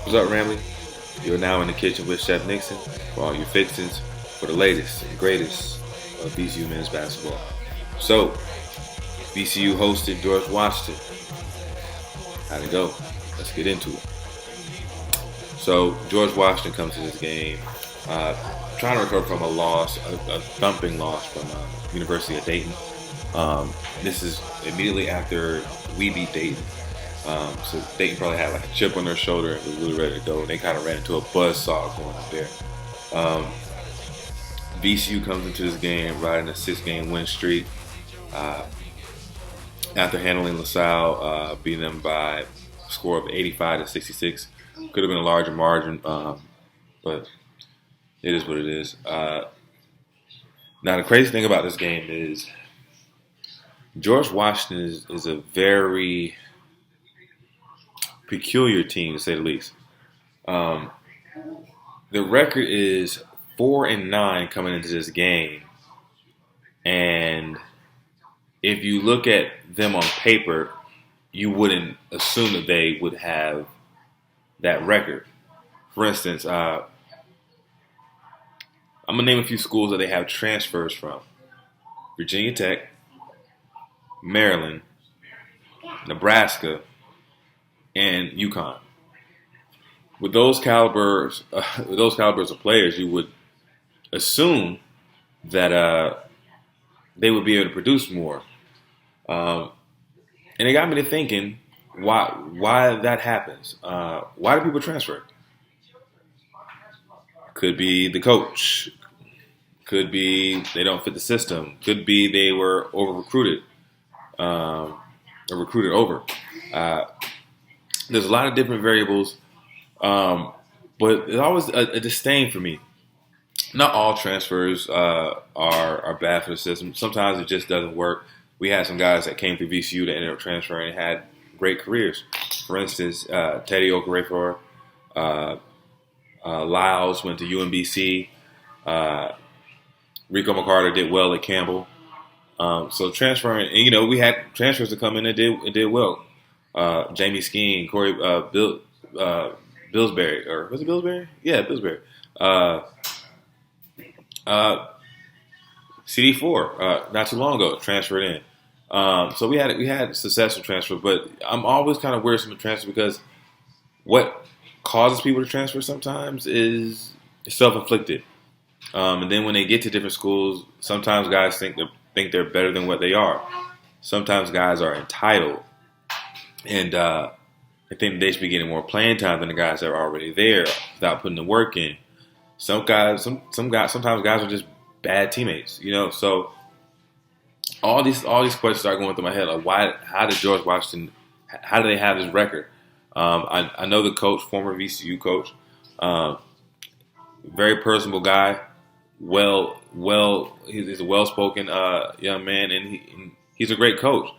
What's up, Ramley? You're now in the kitchen with Chef Nixon for all your fixings for the latest and greatest of VCU men's basketball. So, VCU hosted George Washington. How'd it go? Let's get into it. So, George Washington comes to this game trying to recover from a loss, a thumping loss from University of Dayton. This is immediately after we beat Dayton. So Dayton probably had like a chip on their shoulder and was really ready to go. And they kind of ran into a buzzsaw going up there. VCU comes into this game riding a 6-game win streak after handling LaSalle, beating them by a score of 85-66. Could have been a larger margin, but it is what it is. Now the crazy thing about this game is George Washington is a very peculiar team, to say the least. The record is 4-9 coming into this game, and if you look at them on paper, you wouldn't assume that they would have that record. For instance, I'm gonna name a few schools that they have transfers from: Virginia Tech, Maryland, Nebraska, and UConn. With those calibers of players, you would assume that they would be able to produce more. And it got me to thinking why that happens. Why do people transfer? Could be the coach. Could be they don't fit the system. Could be they were over recruited or recruited over. There's a lot of different variables, but there's always a disdain for me. Not all transfers are bad for the system. Sometimes it just doesn't work. We had some guys that came through VCU that ended up transferring and had great careers. For instance, Teddy Okorafor, Lyles went to UMBC. Rico McCarter did well at Campbell. So transferring, and we had transfers to come in and did well. Jamie Skeen, Corey Billsbury, or was it Billsbury? Yeah, Billsbury. CD4, not too long ago, transferred in. So we had successful transfer, but I'm always kind of worried about transfer because what causes people to transfer sometimes is self-inflicted. And then when they get to different schools, sometimes guys think they're better than what they are. Sometimes guys are entitled, and I think they should be getting more playing time than the guys that are already there without putting the work in. Sometimes guys are just bad teammates, So all these questions start going through my head, like how did George Washington, how do they have this record? I know the coach, former VCU coach, very personable guy. He's a well-spoken young man, and he's a great coach.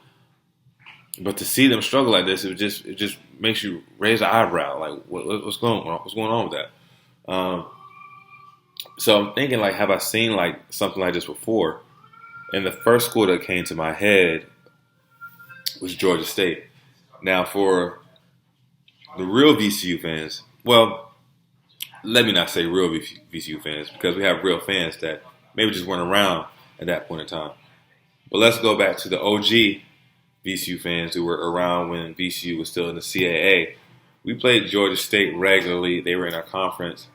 But to see them struggle like this, it just makes you raise an eyebrow. Like, what's going on with that? So I'm thinking, like, have I seen like something like this before? And the first school that came to my head was Georgia State. Now, for the real VCU fans, well, let me not say real VCU fans, because we have real fans that maybe just weren't around at that point in time. But let's go back to the OG VCU fans who were around when VCU was still in the CAA. We played Georgia State regularly. They were in our conference.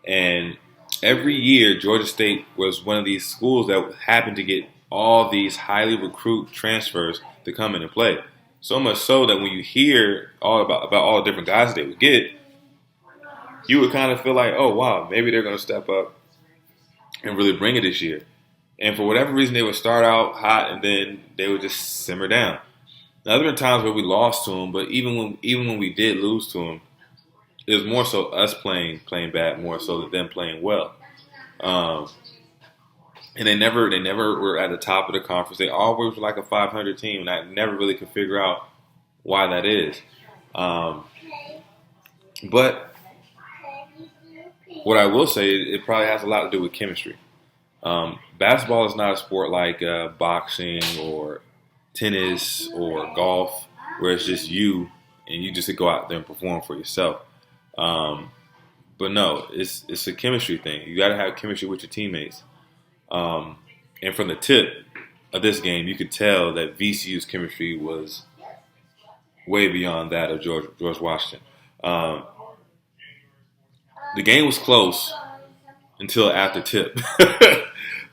And every year, Georgia State was one of these schools that happened to get all these highly recruited transfers to come in and play. So much so that when you hear all about all the different guys they would get, you would kind of feel like, oh, wow, maybe they're going to step up and really bring it this year. And for whatever reason, they would start out hot and then they would just simmer down. Now, there have been times where we lost to them, but even when we did lose to them, it was more so us playing bad, more so than them playing well. And they never were at the top of the conference. They always were like a 500 team, and I never really could figure out why that is. But what I will say, it probably has a lot to do with chemistry. Basketball is not a sport like boxing or tennis or golf, where it's just you and you just go out there and perform for yourself. But no, it's a chemistry thing. You got to have chemistry with your teammates. And from the tip of this game, you could tell that VCU's chemistry was way beyond that of George Washington. The game was close until after tip.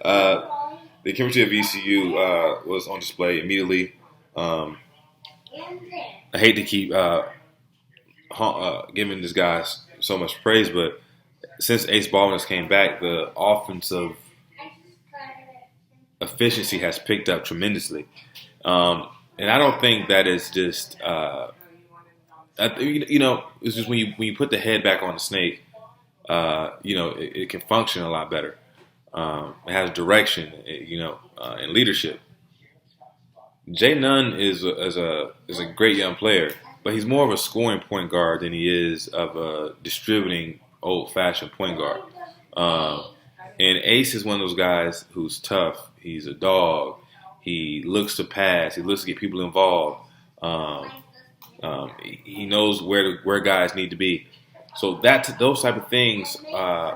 The chemistry of VCU was on display immediately. I hate to keep giving this guy so much praise, but since Ace Baldwin came back, the offensive efficiency has picked up tremendously. And I don't think that is just, it's just when you put the head back on the snake, it can function a lot better. It has direction, and leadership. Jay Nunn is a great young player, but he's more of a scoring point guard than he is of a distributing old-fashioned point guard. And Ace is one of those guys who's tough. He's a dog. He looks to pass. He looks to get people involved. He knows where guys need to be. So those type of things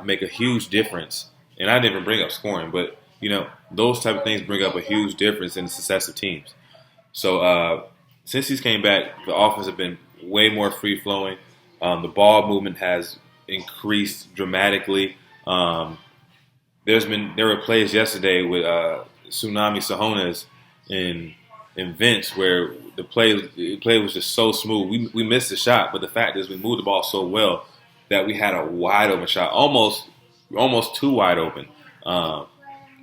make a huge difference. And I didn't even bring up scoring, but those type of things bring up a huge difference in the success of teams. So since he's came back, the offense has been way more free flowing. The ball movement has increased dramatically. There were plays yesterday with Tsunami Sahonas and Vince where the play was just so smooth. We missed the shot, but the fact is we moved the ball so well that we had a wide open shot, almost too wide open.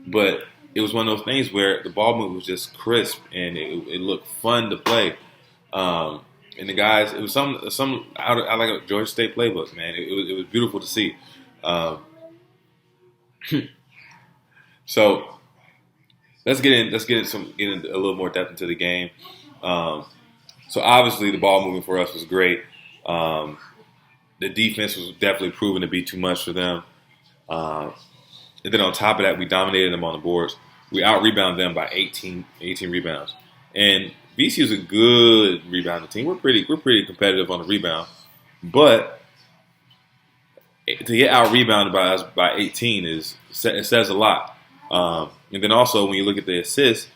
But it was one of those things where the ball movement was just crisp and it looked fun to play. And the guys, it was some I like a Georgia State playbook, man. It was beautiful to see. So let's get in a little more depth into the game. So obviously the ball movement for us was great. The defense was definitely proven to be too much for them. And then on top of that, we dominated them on the boards. We out-rebounded them by 18 rebounds. And VCU is a good rebounding team. We're pretty competitive on the rebound. But to get out-rebounded by us by 18 it says a lot. And then also when you look at the assists,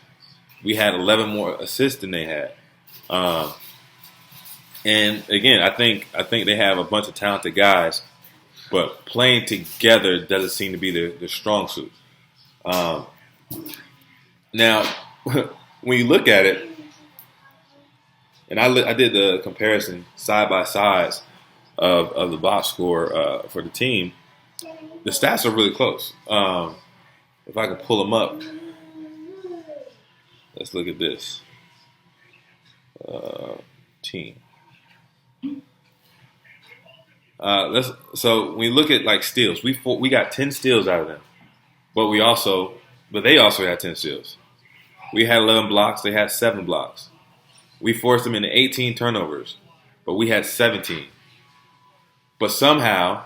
we had 11 more assists than they had. And again, I think they have a bunch of talented guys, but playing together doesn't seem to be their strong suit. Now, when you look at it, and I did the comparison side by sides of the box score for the team, the stats are really close. If I can pull them up, let's look at this team. So when you look at like steals, we got 10 steals out of them, but they also had 10 steals. We had 11 blocks, they had 7 blocks. We forced them into 18 turnovers, but we had 17. But somehow,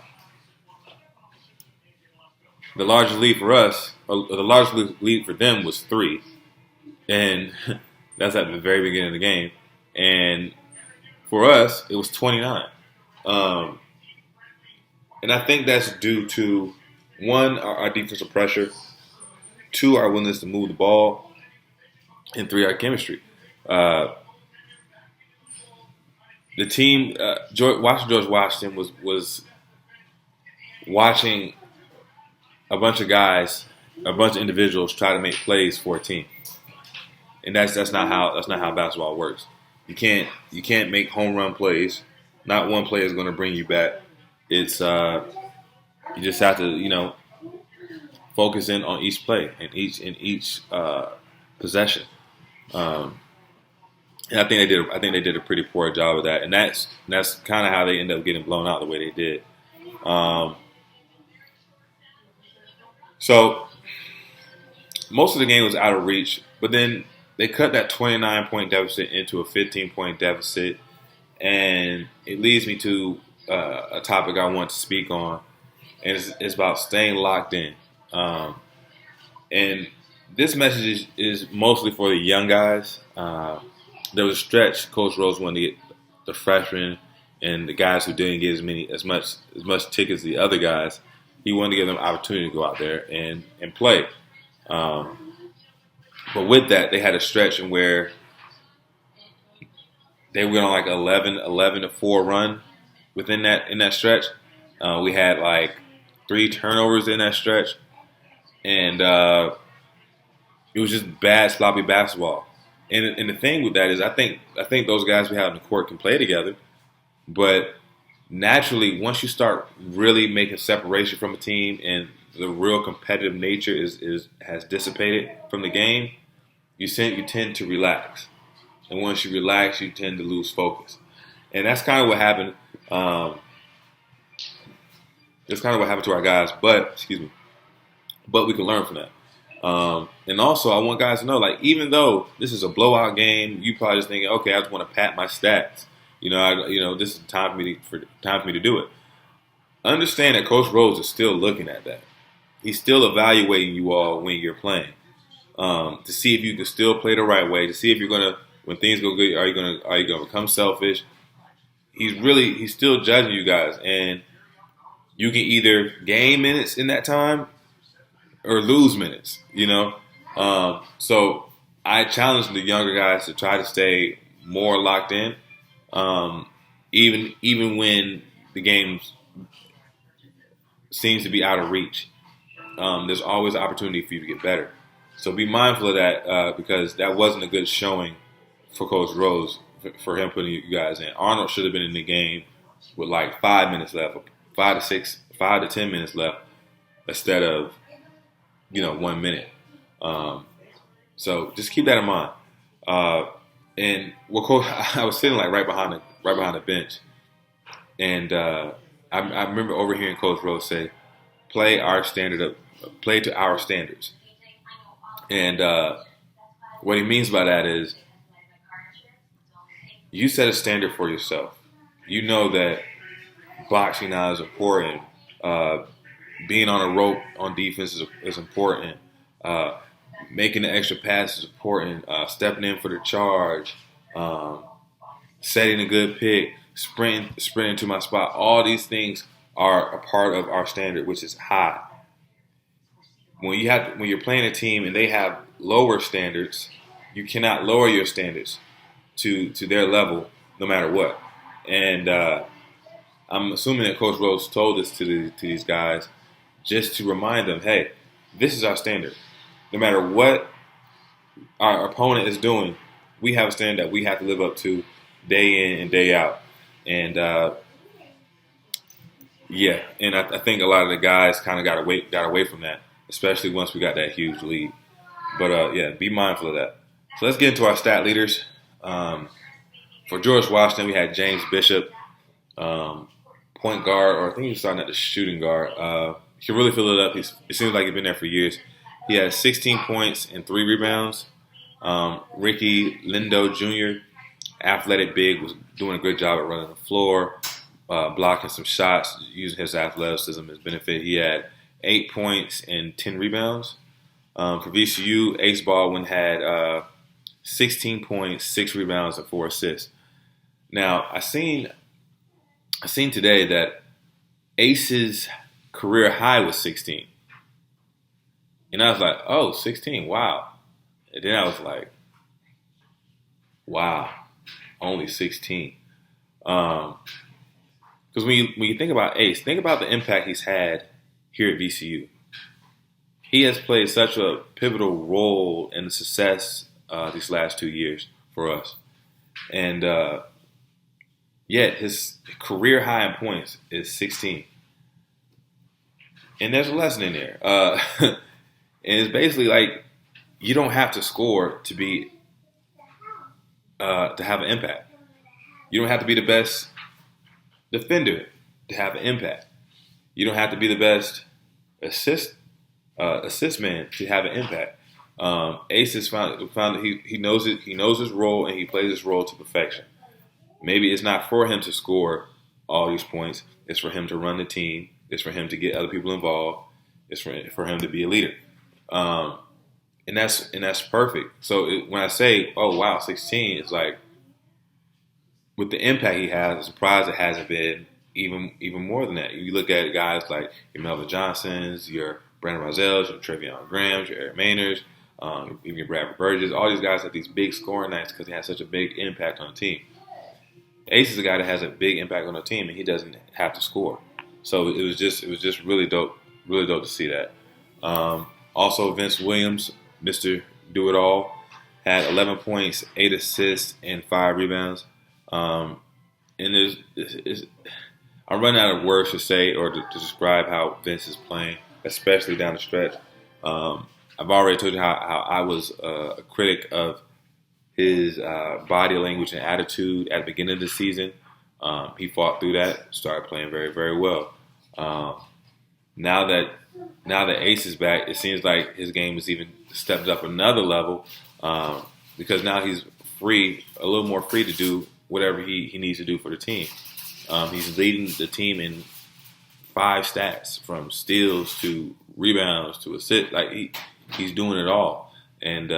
the largest lead for us, or the largest lead for them was 3, and that's at the very beginning of the game. And for us, it was 29. And I think that's due to, 1, our defensive pressure, 2, our willingness to move the ball, and 3, our chemistry. The team, watching George Washington was watching a bunch of guys, a bunch of individuals try to make plays for a team, and that's not how basketball works. You can't make home run plays. Not one play is going to bring you back. It's you just have to focus in on each play and each possession. And I think they did a pretty poor job of that, and that's kind of how they end up getting blown out the way they did. So most of the game was out of reach, but then they cut that 29-point deficit into a 15-point deficit, and it leads me to a topic I want to speak on, and it's about staying locked in. And this message is mostly for the young guys. There was a stretch Coach Rose wanted to get the freshmen and the guys who didn't get as much tickets as the other guys, he wanted to give them an opportunity to go out there and play. But with that, they had a stretch in where they went on like 11-4 run in that stretch. We had like 3 turnovers in that stretch, and it was just bad, sloppy basketball. And the thing with that is, I think those guys we have on the court can play together, but naturally, once you start really making separation from a team and the real competitive nature has dissipated from the game, you tend to relax. And once you relax, you tend to lose focus. And that's kind of what happened. That's kind of what happened to our guys. But we can learn from that. And also, I want guys to know, like, even though this is a blowout game, you probably just thinking, okay, I just want to pat my stats. This is time for me to do it. Understand that Coach Rose is still looking at that. He's still evaluating you all when you're playing, to see if you can still play the right way, to see if you're gonna, when things go good, are you gonna become selfish? He's still judging you guys, and you can either gain minutes in that time or lose minutes. So I challenge the younger guys to try to stay more locked in, even when the game seems to be out of reach. There's always an opportunity for you to get better. So be mindful of that, because that wasn't a good showing for Coach Rose for him putting you guys in. Arnold should have been in the game with like 5 minutes left, 5 to 10 minutes left, instead of 1 minute. So just keep that in mind. And Coach, I was sitting like right behind the bench, and I remember overhearing Coach Rose say, "Play to our standards." And what he means by that is, you set a standard for yourself. You know that boxing now is important. Being on a rope on defense is important. Making the extra pass is important. Stepping in for the charge. Setting a good pick. Sprinting to my spot. All these things are a part of our standard, which is high. When you're playing a team and they have lower standards, you cannot lower your standards to their level, no matter what. And I'm assuming that Coach Rose told this to these guys just to remind them, hey, this is our standard. No matter what our opponent is doing, we have a standard that we have to live up to day in and day out. And I think a lot of the guys kind of got away from that, especially once we got that huge lead. But be mindful of that. So let's get into our stat leaders. For George Washington, we had James Bishop, point guard, or I think he was starting at the shooting guard. He can really fill it up. It seems like he's been there for years. He had 16 points and 3 rebounds. Ricky Lindo Jr., athletic big, was doing a good job at running the floor, blocking some shots, using his athleticism as benefit. He had 8 points and 10 rebounds. For VCU, Ace Baldwin had 16 points, 6 rebounds, and 4 assists. Now, I seen today that Ace's career high was 16. And I was like, oh, 16, wow. And then I was like, wow, only 16. Because when you think about Ace, think about the impact he's had here at VCU. He has played such a pivotal role in the success these last 2 years for us. And yet his career high in points is 16. And there's a lesson in there. And it's basically like, you don't have to score to be to have an impact. You don't have to be the best defender to have an impact. You don't have to be the best assist man to have an impact. Ace has found that he knows it. He knows his role, and he plays his role to perfection. Maybe it's not for him to score all these points. It's for him to run the team. It's for him to get other people involved. It's for him to be a leader. And that's perfect. So when I say, oh wow, 16, it's like, with the impact he has, I'm surprised it hasn't been even more than that. You look at guys like your Melvin Johnsons, your Brandon Roselles, your Trevion Grahams, your Eric Maynards, even your Bradford Burgess. All these guys have these big scoring nights because he has such a big impact on the team. Ace is a guy that has a big impact on the team, and he doesn't have to score. So it was just really dope to see that. Also, Vince Williams, Mr. Do It All, had 11 points, 8 assists, and 5 rebounds. And I'm running out of words to say or to describe how Vince is playing, especially down the stretch. I've already told you how I was a critic of his body language and attitude at the beginning of the season. He fought through that, started playing very, very well. Now that Ace is back, it seems like his game has even stepped up another level because now he's a little more free to do whatever he needs to do for the team. He's leading the team in 5 stats, from steals to rebounds to assists. Like he's doing it all, and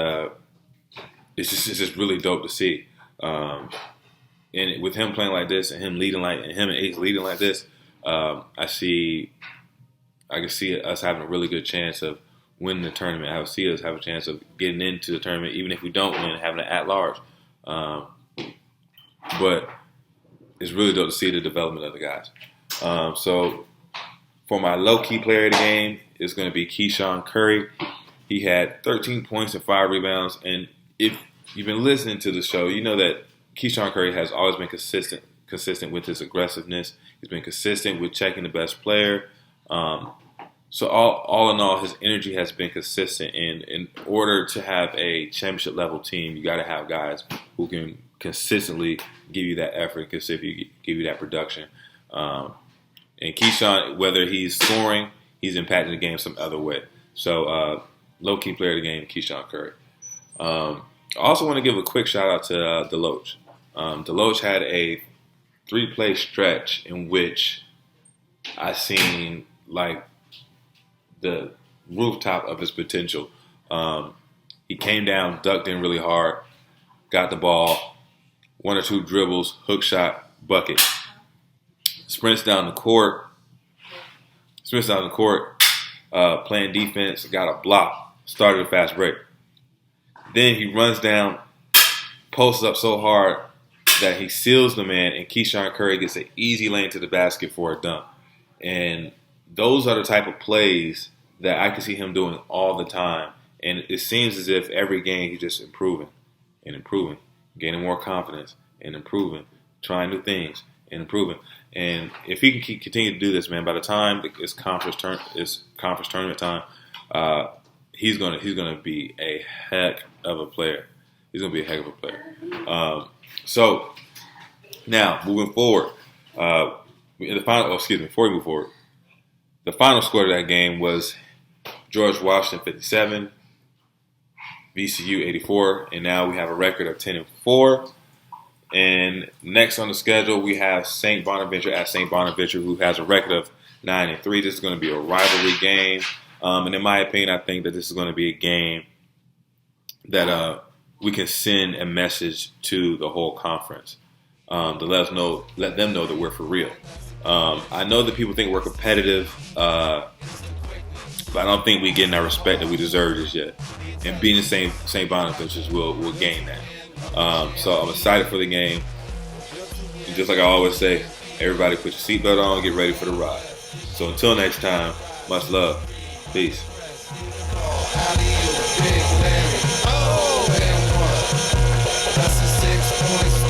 it's just really dope to see. And with him playing like this, and him and Ace leading like this, I can see us having a really good chance of winning the tournament. I would see us have a chance of getting into the tournament, even if we don't win, having an at-large. But it's really dope to see the development of the guys. So for my low-key player of the game, it's going to be Keyshawn Curry. He had 13 points and 5 rebounds. And if you've been listening to the show, you know that Keyshawn Curry has always been consistent with his aggressiveness. He's been consistent with checking the best player. So all in all, his energy has been consistent. And in order to have a championship level team, you got to have guys who can consistently give you that effort, consistently give you that production. And Keyshawn, whether he's scoring, he's impacting the game some other way. So low-key player of the game, Keyshawn Curry. I also want to give a quick shout-out to Deloach. Deloach had a 3-play stretch in which I seen like the rooftop of his potential. He came down, ducked in really hard, got the ball, 1 or 2 dribbles, hook shot, bucket. Sprints down the court, playing defense, got a block, started a fast break. Then he runs down, posts up so hard that he seals the man, and Keyshawn Curry gets an easy lane to the basket for a dunk. And those are the type of plays that I can see him doing all the time. And it seems as if every game he's just improving, gaining more confidence and improving, trying new things and improving. And if he can continue to do this, man, by the time it's conference tournament time, he's gonna be a heck of a player. So now moving forward, before we move forward, the final score of that game was George Washington 57, VCU 84, and now we have a record of 10-4. And next on the schedule, we have St. Bonaventure at St. Bonaventure, who has a record of 9-3. This is going to be a rivalry game, and in my opinion, I think that this is going to be a game that we can send a message to the whole conference to let them know that we're for real. I know that people think we're competitive, but I don't think we're getting that respect that we deserve just yet. And beating St. Bonaventure will gain that. So I'm excited for the game. And just like I always say, everybody put your seatbelt on, get ready for the ride. So until next time, much love. Peace. That's a 6 points.